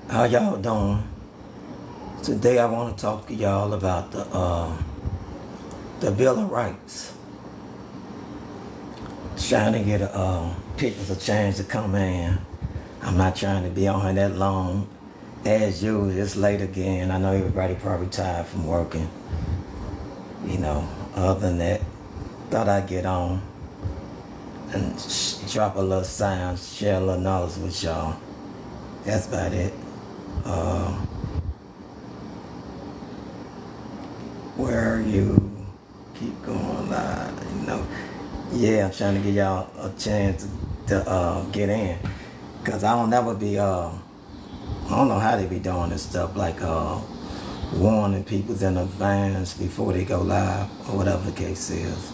How y'all doing? Today I want to talk to y'all about the Bill of Rights. Trying to get people a chance to come in. I'm not trying to be on here that long. As usual, it's late again. I know everybody probably tired from working. Other than that, thought I'd get on and drop a little sound, share a little knowledge with y'all. That's about it. Uh, where you keep going live. Yeah, I'm trying to give y'all a chance to get in. Cause I don't never be I don't know how they be doing this stuff like warning people in advance before they go live or whatever the case is.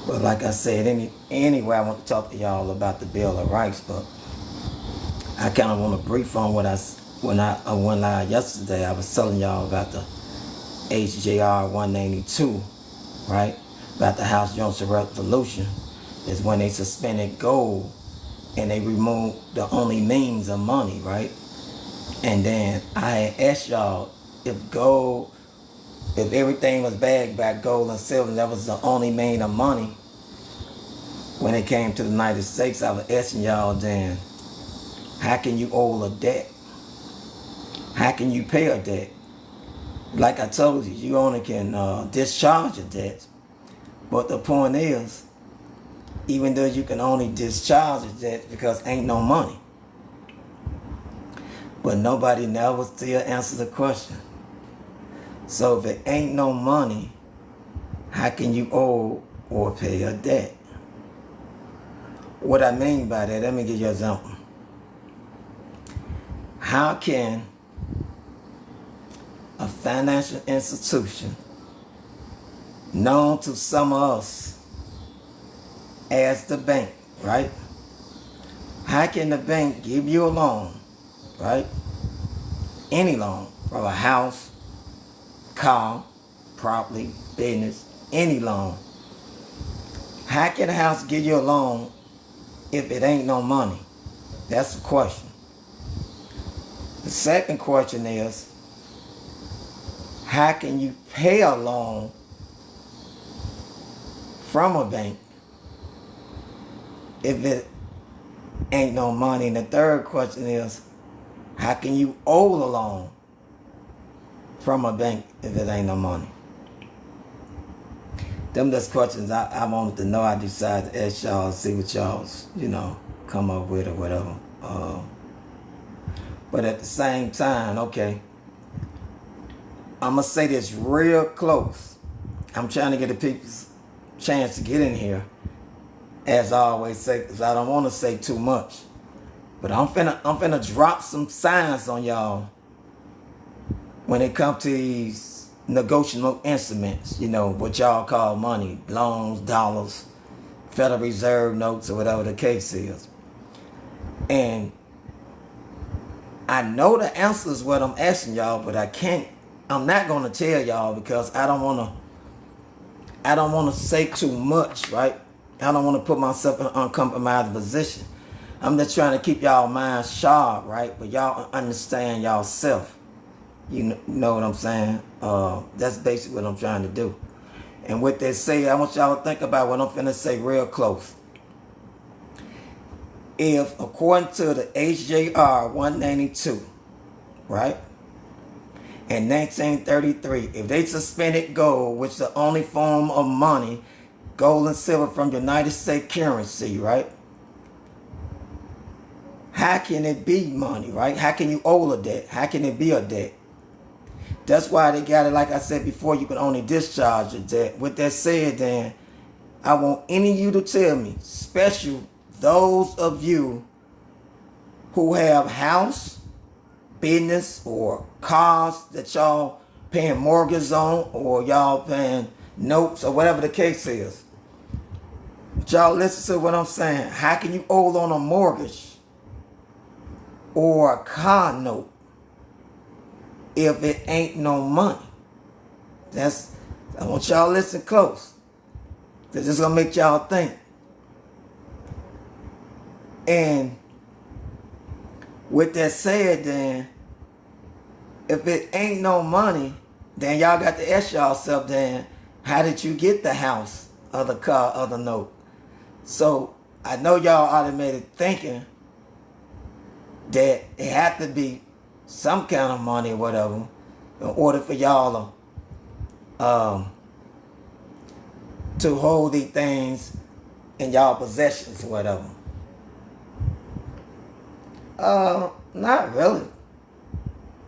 But like I said, anyway, I want to talk to y'all about the Bill of Rights, but I kind of want to brief on when I went live yesterday. I was telling y'all about the HJR 182, right? About the House Joint Resolution is when they suspended gold and they removed the only means of money, right? And then I asked y'all if everything was bagged by gold and silver, and that was the only mean of money when it came to the United States. I was asking y'all then, how can you owe a debt? How can you pay a debt? Like I told you, you only can discharge a debt. But the point is, even though you can only discharge a debt because ain't no money. But nobody never still answers the question. So if it ain't no money, how can you owe or pay a debt? What I mean by that, let me give you an example. How can a financial institution known to some of us as the bank, right? How can the bank give you a loan, right? Any loan, from a house, car, property, business, any loan. How can a house give you a loan if it ain't no money? That's the question. The second question is, how can you pay a loan from a bank if it ain't no money? And the third question is, how can you owe the loan from a bank if it ain't no money? Them just questions I wanted to know. I decided to ask y'all, see what y'all's, come up with or whatever. But at the same time, okay, I'm going to say this real close. I'm trying to get the people's chance to get in here, as I always say, because I don't want to say too much. But I'm finna drop some signs on y'all when it comes to these negotiable instruments, what y'all call money, loans, dollars, Federal Reserve notes, or whatever the case is. And I know the answer is what I'm asking y'all, but I'm not gonna tell y'all because I don't wanna say too much, right? I don't wanna put myself in an uncompromised position. I'm just trying to keep y'all minds sharp, right? But y'all understand y'all self. You know what I'm saying? That's basically what I'm trying to do. And with that said, I want y'all to think about what I'm finna say real close. If, according to the HJR 192, right, in 1933, if they suspended gold, which is the only form of money, gold and silver from United States currency, right? How can it be money, right? How can you owe a debt? How can it be a debt? That's why they got it, like I said before, you can only discharge a debt. With that said, then, I want any of you to tell me, especially those of you who have house, business, or cars that y'all paying mortgages on, or y'all paying notes, or whatever the case is. But y'all listen to what I'm saying. How can you owe on a mortgage or a car note if it ain't no money? I want y'all to listen close. This is gonna make y'all think. And with that said, then, if it ain't no money, then y'all got to ask yourself, then, how did you get the house or the car or the note? So I know y'all automated thinking that it had to be some kind of money or whatever in order for y'all to hold these things in y'all possessions or whatever. Not really.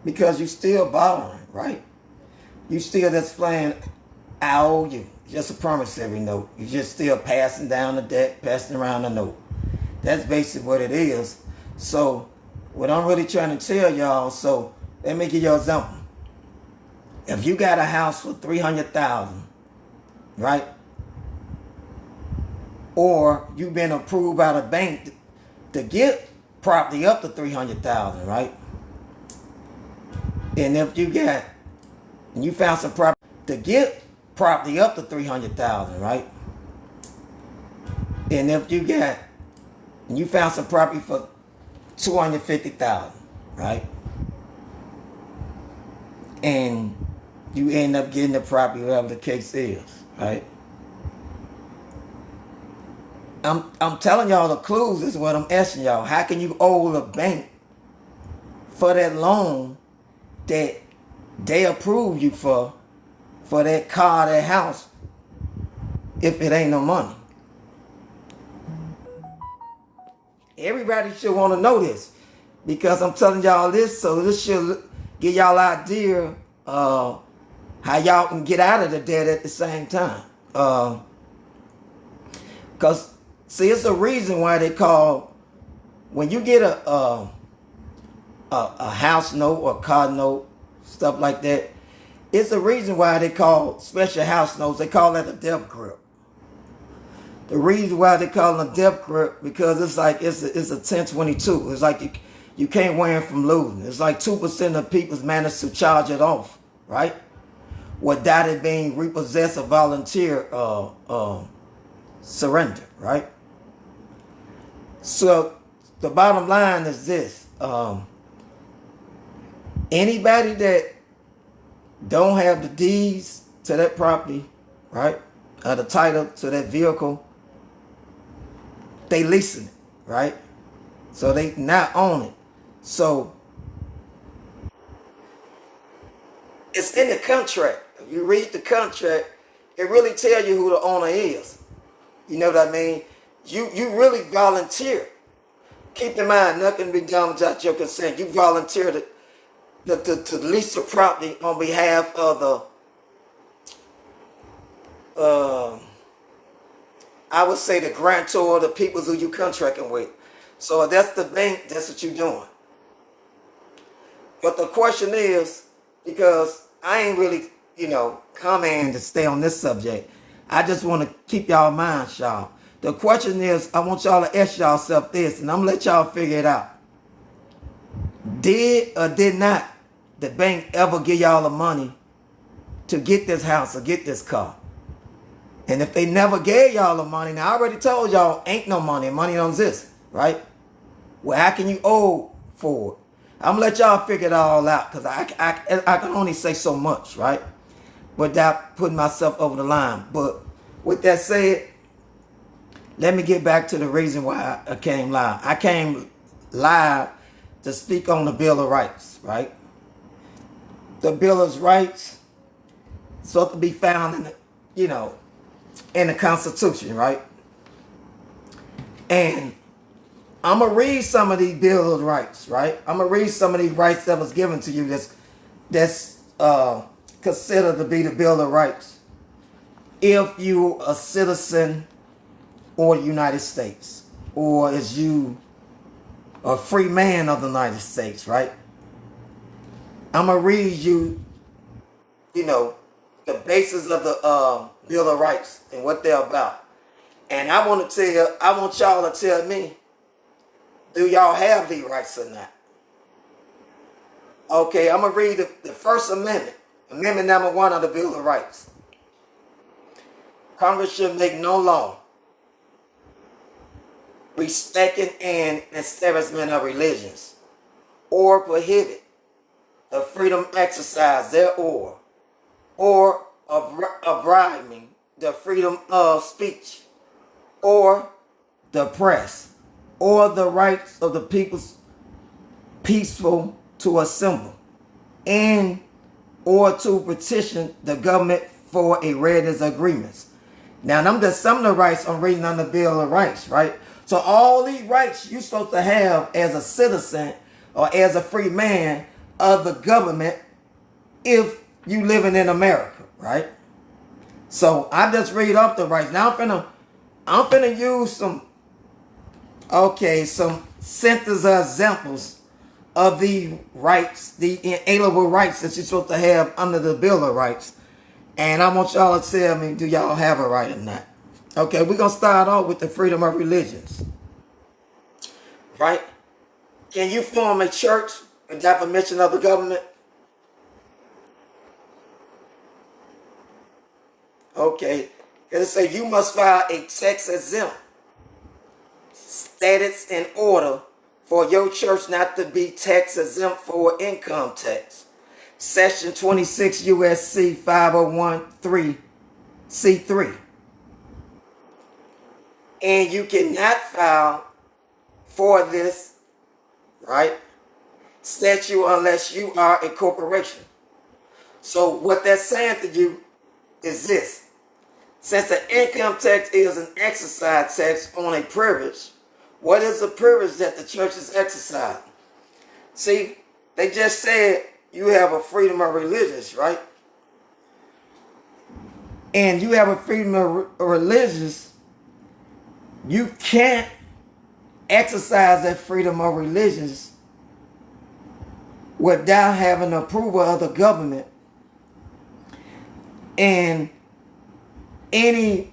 Because you still borrowing, right? You still just playing, I owe you. Just a promissory note. You just still passing down the debt, passing around the note. That's basically what it is. So, what I'm really trying to tell y'all, so let me give you an example. If you got a house for $300,000, right? Or you've been approved by the bank to get property up to $300,000, right? And if you found some property to get property up to $300,000, right? And if you found some property for $250,000, right? And you end up getting the property, whatever the case is, right? I'm telling y'all the clues is what I'm asking y'all. How can you owe the bank for that loan that they approve you for that car, that house, if it ain't no money? Everybody should want to know this, because I'm telling y'all this, so this should give y'all an idea how y'all can get out of the debt at the same time. Because, see, it's a reason why they call, when you get a house note or car note, stuff like that, it's a reason why they call special house notes, they call that a death grip. The reason why they call them a death grip, because it's like it's a 1022. It's like you can't win from losing. It's like 2% of people manage to charge it off, right? Without it being repossessed or volunteer surrender, right? So the bottom line is this. Anybody that don't have the deeds to that property, right? The title to that vehicle, they leasing it, right? So they not own it. So it's in the contract. If you read the contract, it really tell you who the owner is. You know what I mean? You really volunteer. Keep in mind, nothing be done without your consent. You volunteer to lease the property on behalf of the I would say the grantor, the people who you contracting with. So if that's the bank, that's what you're doing. But the question is, because I ain't really, come in to stay on this subject. I just want to keep y'all in mind, y'all. The question is, I want y'all to ask yourself this, and I'm going to let y'all figure it out. Did or did not the bank ever give y'all the money to get this house or get this car? And if they never gave y'all the money, now I already told y'all ain't no money. Money don't exist, right? Well, how can you owe for it? I'm going to let y'all figure it all out, because I can only say so much, right? Without putting myself over the line. But with that said, let me get back to the reason why I came live. I came live to speak on the Bill of Rights, right? The Bill of Rights is supposed to be found in the, in the Constitution, right? And I'm going to read some of these Bill of Rights, right? I'm going to read some of these rights that was given to you that's considered to be the Bill of Rights if you a citizen or the United States, or is you a free man of the United States, right? I'm going to read you, the basis of the Bill of Rights and what they're about. And I want y'all to tell me, do y'all have these rights or not? Okay, I'm going to read the First Amendment, Amendment number 1 of the Bill of Rights. Congress should make no law respecting and establishment of religions, or prohibit the freedom exercise thereof, or abriding the freedom of speech, or the press, or the rights of the people's peaceful to assemble, and or to petition the government for a readiness agreements. Now, them just some of the rights I'm reading on the Bill of Rights, right? So all these rights you're supposed to have as a citizen or as a free man of the government if you living in America, right? So I just read off the rights. Now I'm finna use some sentences or examples of the rights, the inalienable rights that you're supposed to have under the Bill of Rights. And I want y'all to tell me, do y'all have a right or not? Okay, we're going to start off with the freedom of religions. Right? Can you form a church without permission of the government? Okay. Because it says you must file a tax exempt status in order for your church not to be tax exempt for income tax. Section 26 USC 501(3) C3. And you cannot file for this, right, statute unless you are a corporation. So what that's saying to you is this. Since the income tax is an exercise tax on a privilege, what is the privilege that the church is exercising? See, they just said you have a freedom of religious, right? And you have a freedom of religious. You can't exercise that freedom of religious without having the approval of the government and any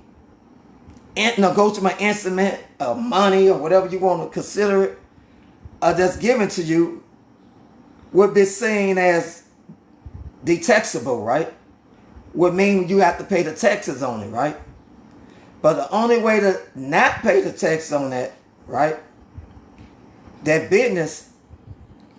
negotiable instrument of money or whatever you want to consider it that's given to you would be seen as detectable, right? Would mean you have to pay the taxes on it, right? But the only way to not pay the tax on that, right, that business,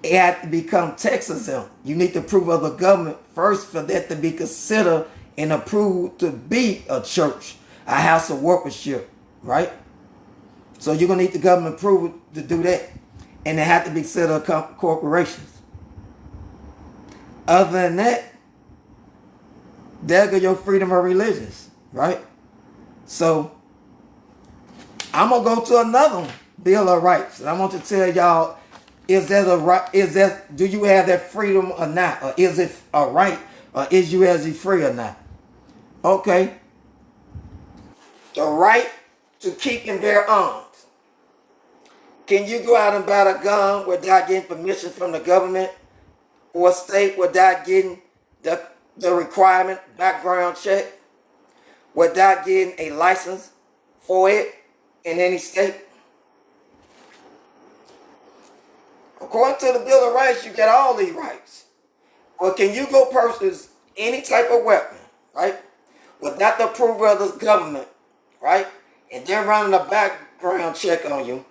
it had to become tax exempt. You need the approval of the government first for that to be considered and approved to be a church, a house of worship, right? So you're going to need the government approval to do that. And they have to be considered corporations. Other than that, there go your freedom of religions, right? So I'm gonna go to another Bill of Rights, and I want to tell y'all: is that a right? Is that, do you have that freedom or not, or is it a right, or is you as free or not? Okay, the right to keep and bear arms. Can you go out and buy a gun without getting permission from the government or state, without getting the requirement background check, without getting a license for it in any state? According to the Bill of Rights, you get all these rights. Well, can you go purchase any type of weapon, right, without the approval of the government, right, and then running a background check on you,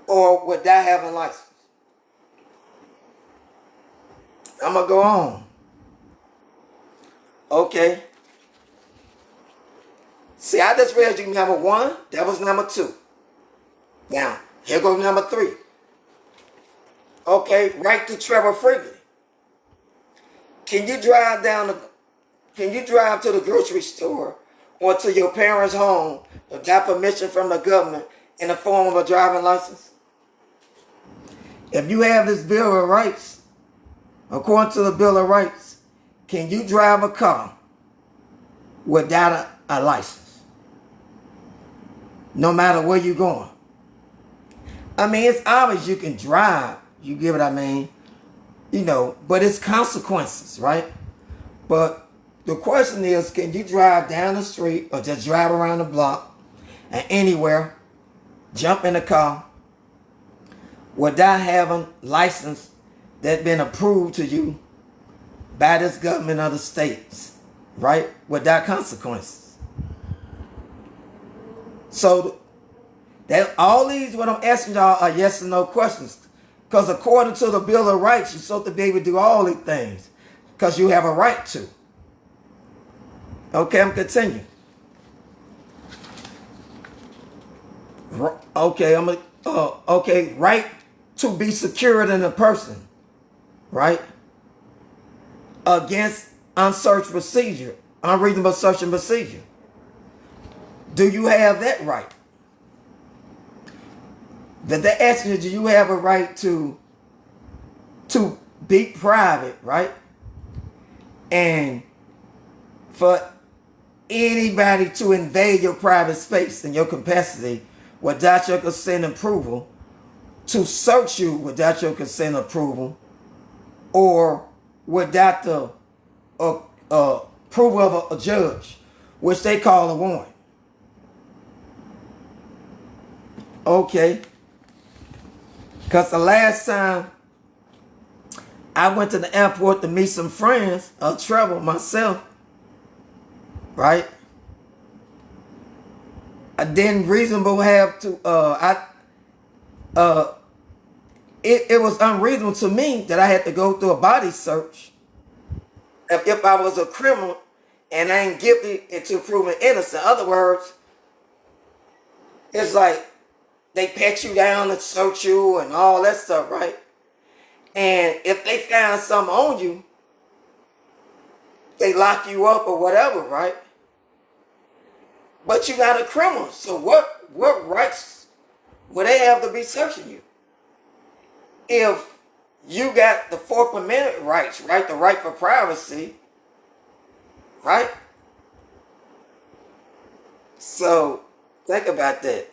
or without having a license? I'm going to go on. Okay. See, I just read you number 1. That was number 2. Now, here goes number 3. Okay, right to travel freely. Can you drive to the grocery store or to your parents' home without permission from the government in the form of a driving license? If you have this Bill of Rights, according to the Bill of Rights, can you drive a car without a license? No matter where you're going. I mean, it's obvious you can drive. You get what I mean? You know, but it's consequences, right? But the question is, can you drive down the street or just drive around the block and anywhere, jump in the car without having license that's been approved to you by this government of the states, right? Without consequences. So that all these, what I'm asking y'all, are yes or no questions. Because according to the Bill of Rights, you're supposed to be able to do all these things. Because you have a right to. Okay, I'm continuing. Okay, okay, right to be secured in a person, right? Against unreasonable search and procedure. Do you have that right? That they're asking you, do you have a right to be private, right? And for anybody to invade your private space in your capacity without your consent and approval, to search you without your consent and approval, or without the approval of a judge, which they call a warrant. Okay. Because the last time I went to the airport to meet some friends, travel myself, right? I didn't reasonable have to, it was unreasonable to me that I had to go through a body search if I was a criminal and I ain't guilty until proven innocent. In other words, it's like they pat you down and search you and all that stuff, right? And if they found something on you, they lock you up or whatever, right? But you're not a criminal, so what rights would they have to be searching you? If you got the Fourth Amendment rights, right? The right for privacy, right? So think about that.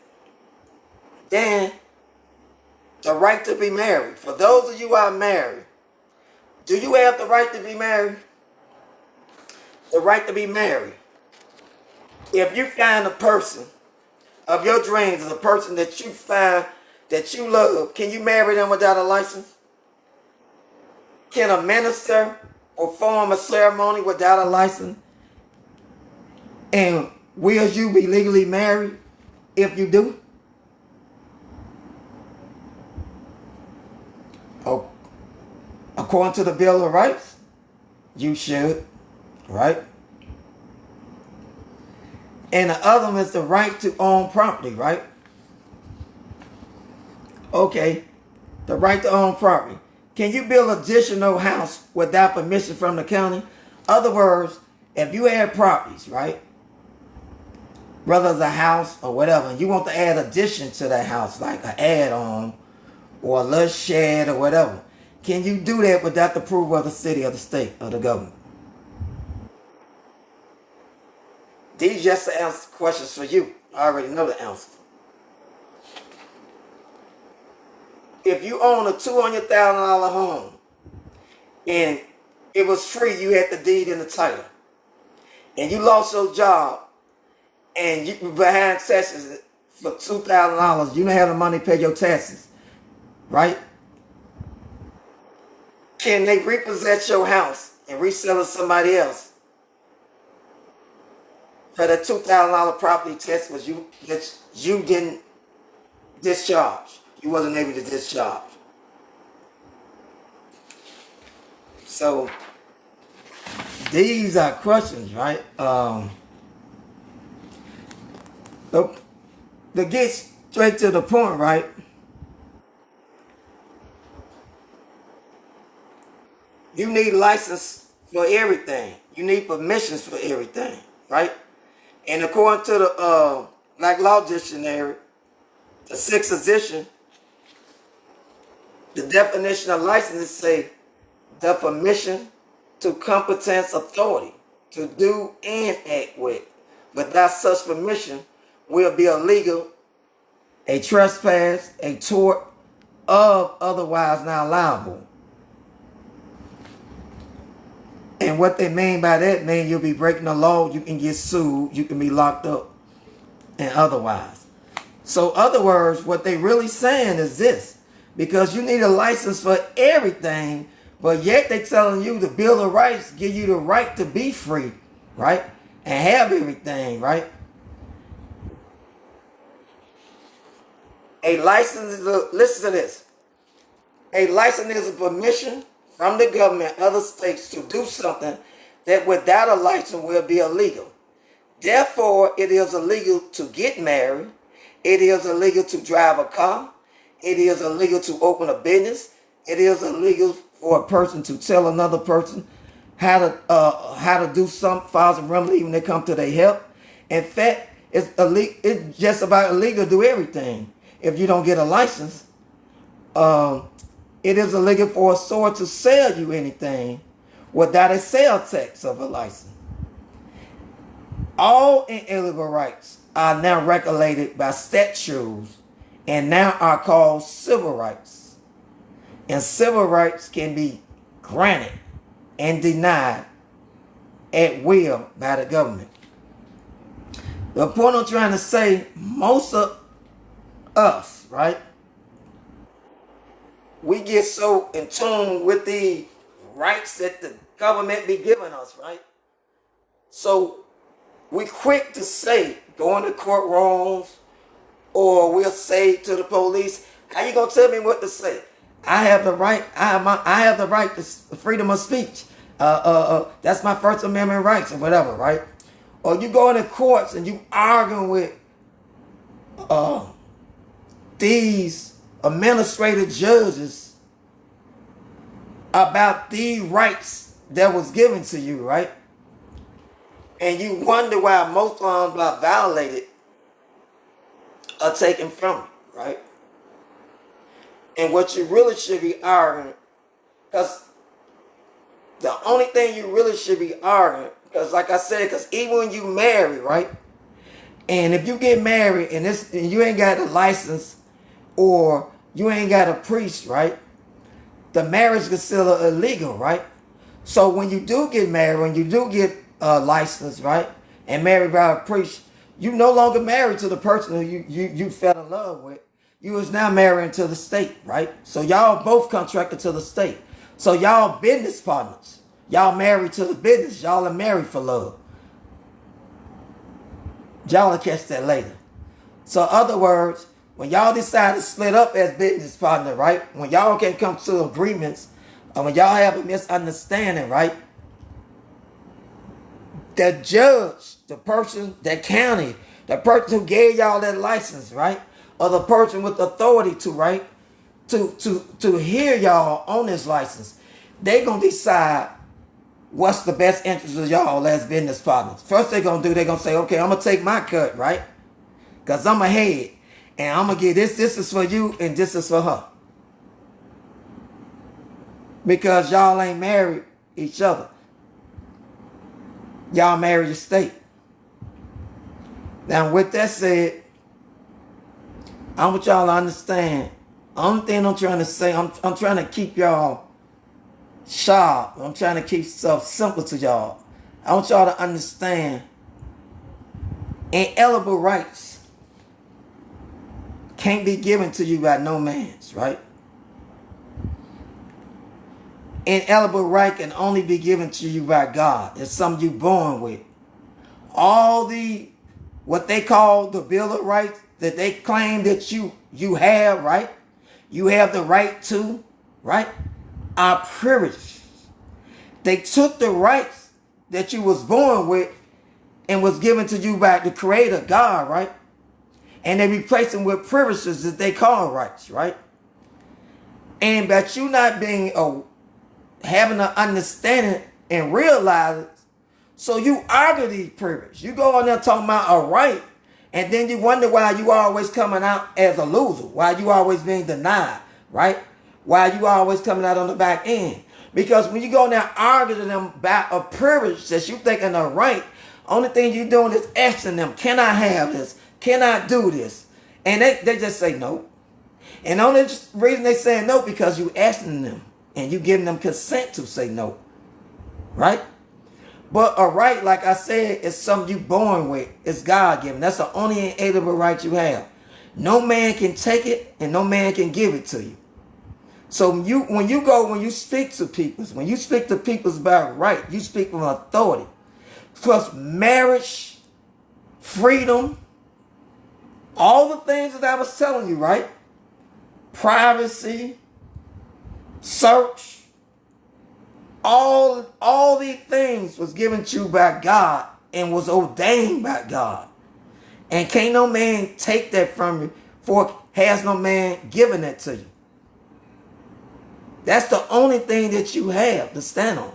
Then the right to be married. For those of you who are married, do you have the right to be married? The right to be married. If you find a person of your dreams as a person that you find that you love, can you marry them without a license? Can a minister perform a ceremony without a license? And will you be legally married if you do? Oh, according to the Bill of Rights, you should, right? And the other one is the right to own property, right? Okay, the right to own property. Can you build additional house without permission from the county? Other words, if you have properties, right? Whether it's a house or whatever, and you want to add addition to that house, like an add-on or a little shed or whatever, can you do that without the approval of the city or the state or the government? These just the answer questions for you. I already know the answer. If you own a $200,000 home and it was free, you had the deed and the title, and you lost your job and you behind taxes for $2,000, you don't have the money to pay your taxes, right? Can they repossess your house and resell it to somebody else for the $2,000 property tax that you didn't discharge? You wasn't able to discharge. So these are questions, right? To get straight to the point, right? You need license for everything. You need permissions for everything, right? And according to the Black Law Dictionary, the 6th edition, the definition of license say the permission to competence authority to do and act with. Without such permission will be illegal, a trespass, a tort, of otherwise not liable. And what they mean by that mean you'll be breaking the law, you can get sued, you can be locked up, and otherwise. So other words, what they really saying is this, because you need a license for everything, but yet they telling you the Bill of Rights give you the right to be free, right? And have everything, right? A license is listen to this. A license is a permission from the government of the states to do something that without a license will be illegal. Therefore, it is illegal to get married. It is illegal to drive a car. It is illegal to open a business. It is illegal for a person to tell another person how to do some files and remedy when they come to their help. In fact, it's illegal. It's just about illegal to do everything if you don't get a license. It is illegal for a store to sell you anything without a sales tax of a license. All inalienable rights are now regulated by statutes and now are called civil rights. And civil rights can be granted and denied at will by the government. The point I'm trying to say, most of us, right, we get so in tune with the rights that the government be giving us, right? So we quick to say, go in the courtrooms, or we'll say to the police, how you gonna tell me what to say? I have the right, I have the right to freedom of speech. That's my First Amendment rights or whatever, right? Or you go in the courts and you arguing with these administrative judges about the rights that was given to you, right? And you wonder why most of them are violated or taken from you, right? And what you really should be arguing, because the only thing you really should be arguing, because like I said, because even when you marry, right? And if you get married and you ain't got a license or you ain't got a priest, right? The marriage is considered illegal, right? So when you do get married, when you do get a license, right? And married by a priest, you no longer married to the person who you fell in love with. You is now married to the state, right? So y'all both contracted to the state. So y'all business partners. Y'all married to the business. Y'all are married for love. Y'all will catch that later. So in other words, when y'all decide to split up as business partner, right? When y'all can come to agreements, or when y'all have a misunderstanding, right? The judge, the person, the county, the person who gave y'all that license, right? Or the person with authority to, right? To hear y'all on this license, they gonna decide what's the best interest of y'all as business partners. First they're gonna say, okay, I'm gonna take my cut, right? Because I'm ahead. And I'm gonna give this is for you and this is for her. Because y'all ain't married each other. Y'all married the state. Now with that said, I want y'all to understand. Only thing I'm trying to say, I'm trying to keep y'all sharp. I'm trying to keep stuff simple to y'all. I want y'all to understand inalienable rights can't be given to you by no man's, right? Inalienable right can only be given to you by God. It's something you born with. All what they call the Bill of Rights that they claim that you have, right? You have the right to, right? Are privileged. They took the rights that you was born with and was given to you by the Creator, God, right? And they replaced them with privileges that they call rights, right? And but you not being having an understanding and realize it, so you argue these privileges. You go on there talking about a right, and then you wonder why you always coming out as a loser, why you always being denied, right? Why you always coming out on the back end. Because when you go in there arguing to them about a privilege that you thinking a right, only thing you doing is asking them, can I have this? Can I do this? And they just say no. And the only reason they say no because you asking them and you giving them consent to say no. Right? But a right, like I said, is something you born with. It's God given. That's the only inalienable right you have. No man can take it and no man can give it to you. So when you speak to people about right, you speak from authority. Plus marriage, freedom, all the things that I was telling you, right? Privacy, search. All these things was given to you by God and was ordained by God. And can't no man take that from you, for has no man given it to you. That's the only thing that you have to stand on.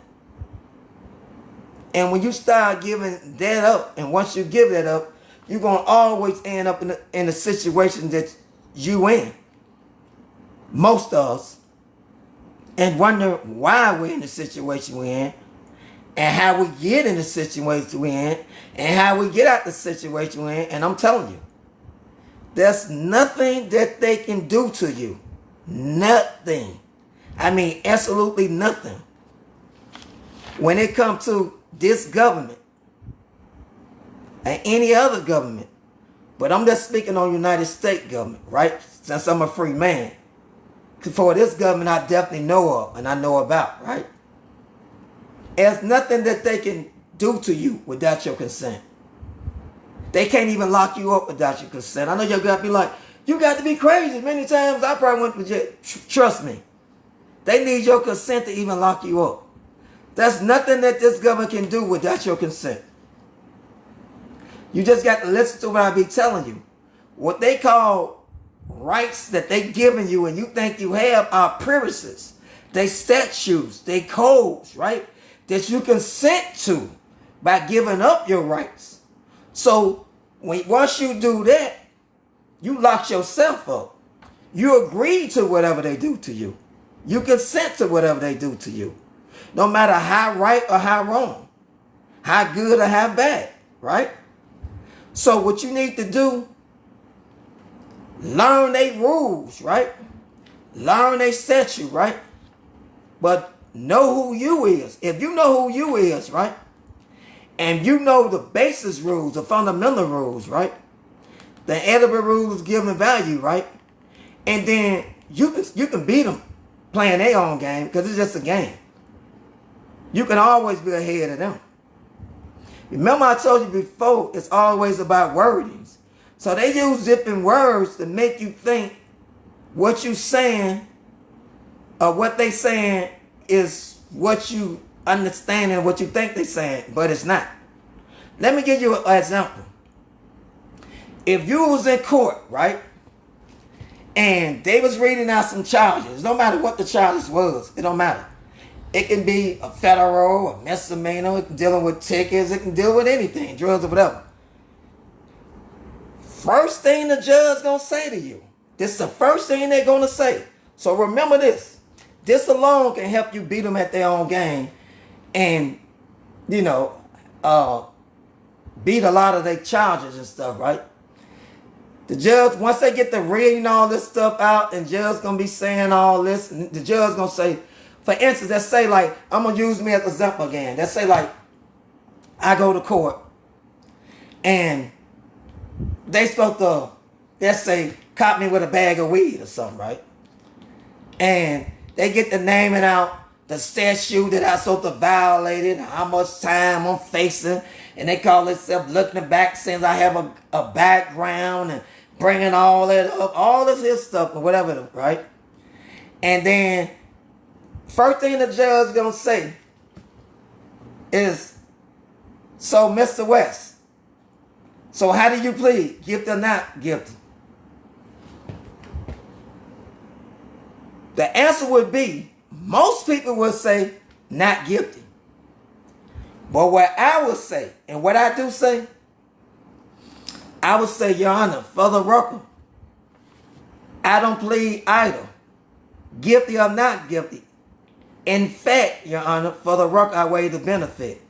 And when you start giving that up, and once you give that up, you're going to always end up in the situation that you in. Most of us. And wonder why we're in the situation we're in. And how we get in the situation we're in. And how we get out the situation we're in. And I'm telling you, there's nothing that they can do to you. Nothing. I mean, absolutely nothing. When it comes to this government and any other government, but I'm just speaking on United States government, right? Since I'm a free man. For this government I definitely know of and I know about, right? There's nothing that they can do to you without your consent. They can't even lock you up without your consent. I know you're going to be like, you got to be crazy. Many times I probably went to jail. Trust me. They need your consent to even lock you up. There's nothing that this government can do without your consent. You just got to listen to what I be telling you. What they call rights that they giving you and you think you have are privileges. They statutes, they codes, right? That you consent to by giving up your rights. So once you do that, you lock yourself up. You agree to whatever they do to you. You consent to whatever they do to you. No matter how right or how wrong. How good or how bad, right? So what you need to do, learn their rules, right? Learn their statute, right? But know who you is. If you know who you is, right? And you know the basis rules, the fundamental rules, right? The edible rules given value, right? And then you can beat them playing their own game because it's just a game. You can always be ahead of them. Remember I told you before, it's always about wordings. So they use different words to make you think what you saying or what they saying is what you understand and what you think they saying, but it's not. Let me give you an example. If you was in court, right, and they was reading out some charges, no matter what the charges was, it don't matter. It can be a federal, a misdemeanor, it can deal with tickets, it can deal with anything, drugs or whatever. First thing the judge gonna say to you, this is the first thing they're gonna say. So remember this. This alone can help you beat them at their own game and, beat a lot of their charges and stuff, right? The judge, once they get to reading all this stuff out, and judge gonna be saying all this, and the judge gonna say, for instance, let's say like, I'm gonna use me as an example again. Let's say like, I go to court, and they supposed to, let's say, caught me with a bag of weed or something, right? And they get to naming out the statute that I supposed to violate it, how much time I'm facing, and they call themselves looking back since I have a background and bringing all that up, all this his stuff or whatever, right? And then first thing the judge gonna say is, so Mr. West, so how do you plead? Guilty or not guilty? The answer would be, most people would say not guilty. But what I would say, and what I do say, I would say, Your Honor, for the record, I don't plead either. Guilty or not guilty. In fact, Your Honor, for the record, I weigh the benefit.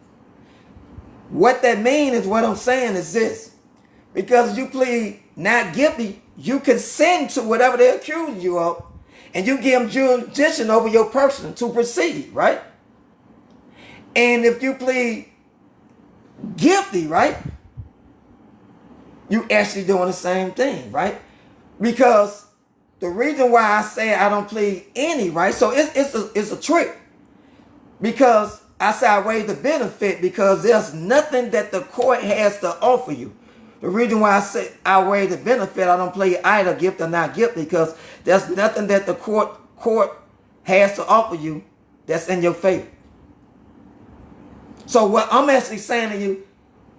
What that means is what I'm saying is this. Because you plead not guilty, you consent to whatever they accuse you of, and you give them jurisdiction over your person to proceed, right? And if you plead guilty, right, you actually doing the same thing, right? Because the reason why I say I don't plead any, right? So it's a trick. Because I say I weigh the benefit because there's nothing that the court has to offer you. The reason why I say I weigh the benefit, I don't plead either guilty or not guilty, because there's nothing that the court has to offer you that's in your favor. So what I'm actually saying to you,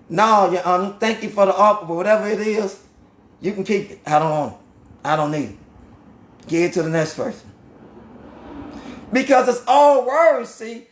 no, Your Honor, thank you for the offer, but whatever it is, you can keep it. I don't want it. I don't need it. Give it to the next person. Because it's all words, see.